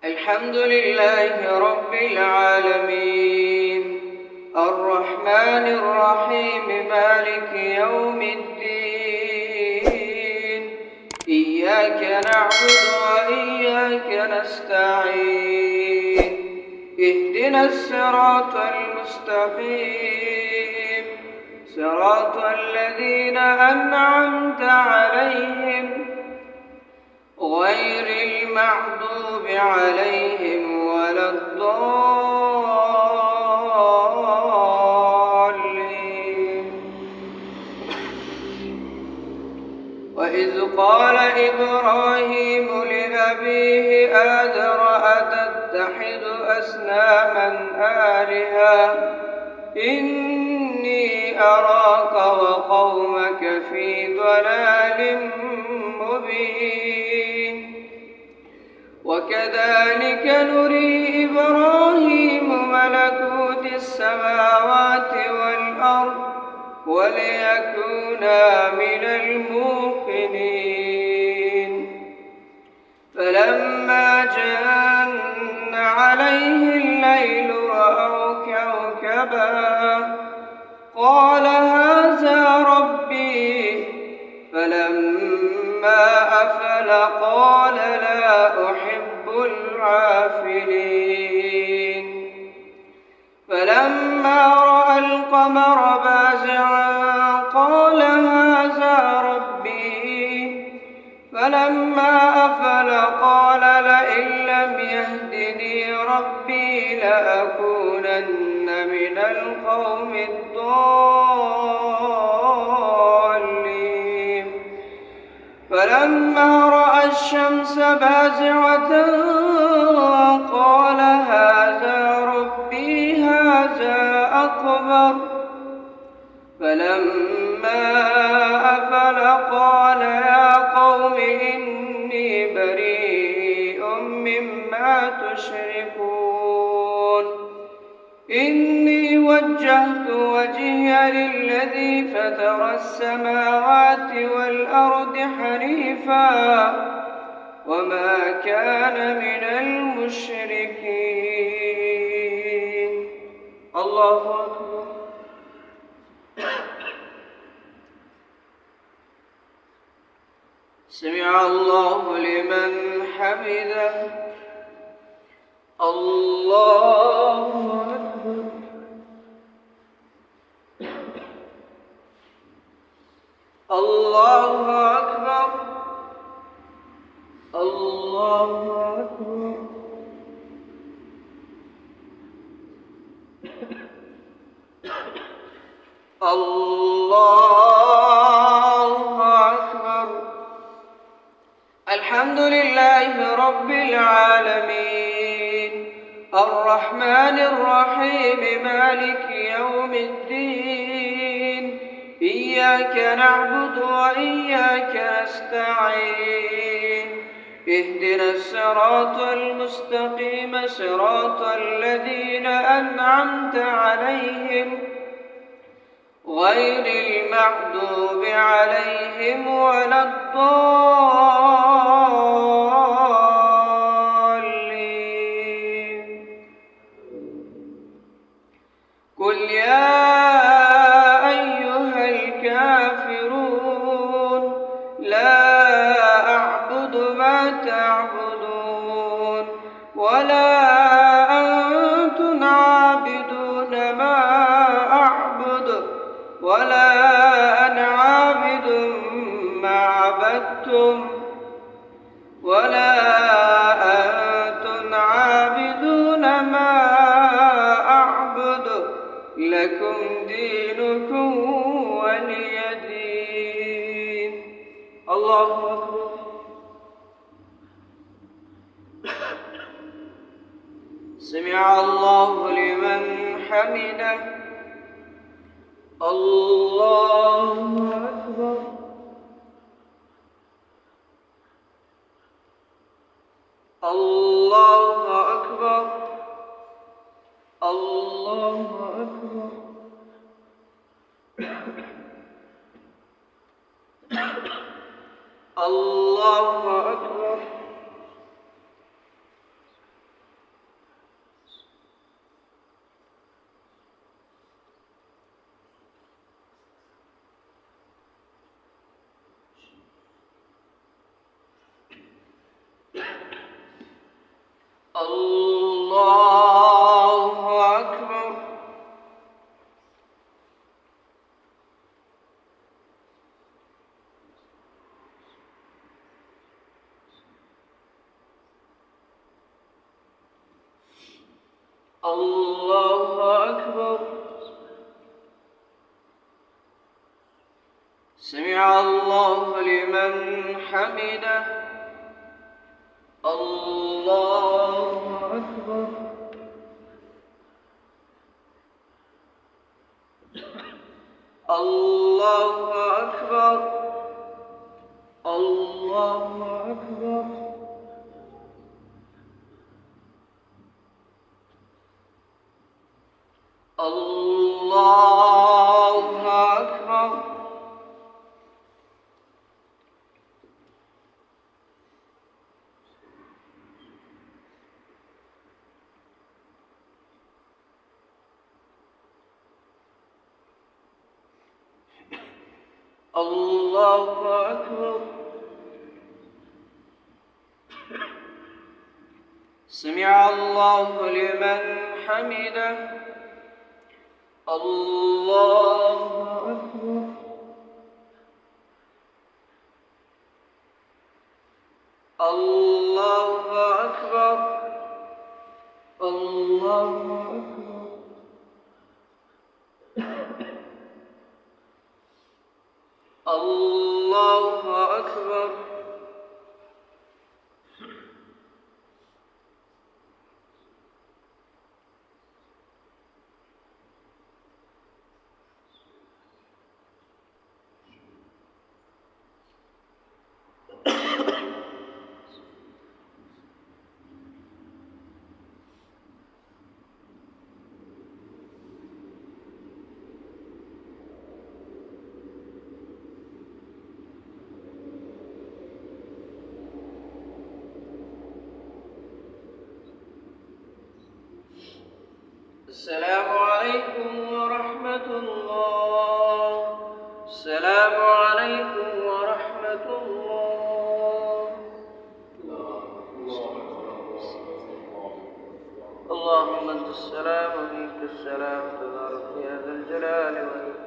الحمد لله رب العالمين الرحمن الرحيم مالك يوم الدين إياك نعبد وإياك نستعين اهدنا الصراط المستقيم صراط الذين أنعمت عليهم غير المغضوب عليهم ولا الضالين. وإذ قال إبراهيم لأبيه آزر أتتخذ أصناما آلهة إني أراك وقومك في ضلال مبين. وكذلك نري إبراهيم ملكوت السماوات والأرض وليكونا من الموقنين. فلما جن عليه الليل رأوا كوكبا قال هذا ربي فلما أفل قال لا أحب العافلين. فلما رأى القمر بازغا قال هذا ربي فلما أفل قال لئن لم يهدني ربي لأكونن من القوم الضالين. فلما رأى الشمس بازغة قال هذا ربي هذا أكبر. فلما أفل قال يا قوم إني بريء مما تشركون إني وجهت وجهي للذي فطر السماوات والأرض حنيفا وما كان من المشركين. الله أكبر. سمع الله لمن حمده. الله أكبر. الله أكبر. الله أكبر. الله أكبر. الحمد لله رب العالمين الرحمن الرحيم مالك يوم الدين إياك نعبد وإياك نستعين اهدنا الصراط المستقيم صراط الذين أنعمت عليهم غير المغضوب عليهم ولا الضالين. قل يا أيها الكافرون لا أعبد ما تعبدون ولا أنتم عابدون ما أعبد ولا أنا عابد ما عبدتم ولا أنتم عابدون ما أعبد لكم دينكم ولي دين. الله أكبر. سمع الله لمن حمده. الله أكبر. الله أكبر. الله أكبر. الله أكبر. الله أكبر. الله أكبر. سمع الله لمن حمده. الله أكبر. الله أكبر. الله أكبر. الله أكبر. الله أكبر. سمع الله لمن حمده. الله أكبر. الله أكبر. الله أكبر. الله أكبر. السلام عليكم ورحمة الله. السلام عليكم ورحمة الله. اللهم أنت السلام ومنك السلام تبارك يا ذا الجلال والإكرام.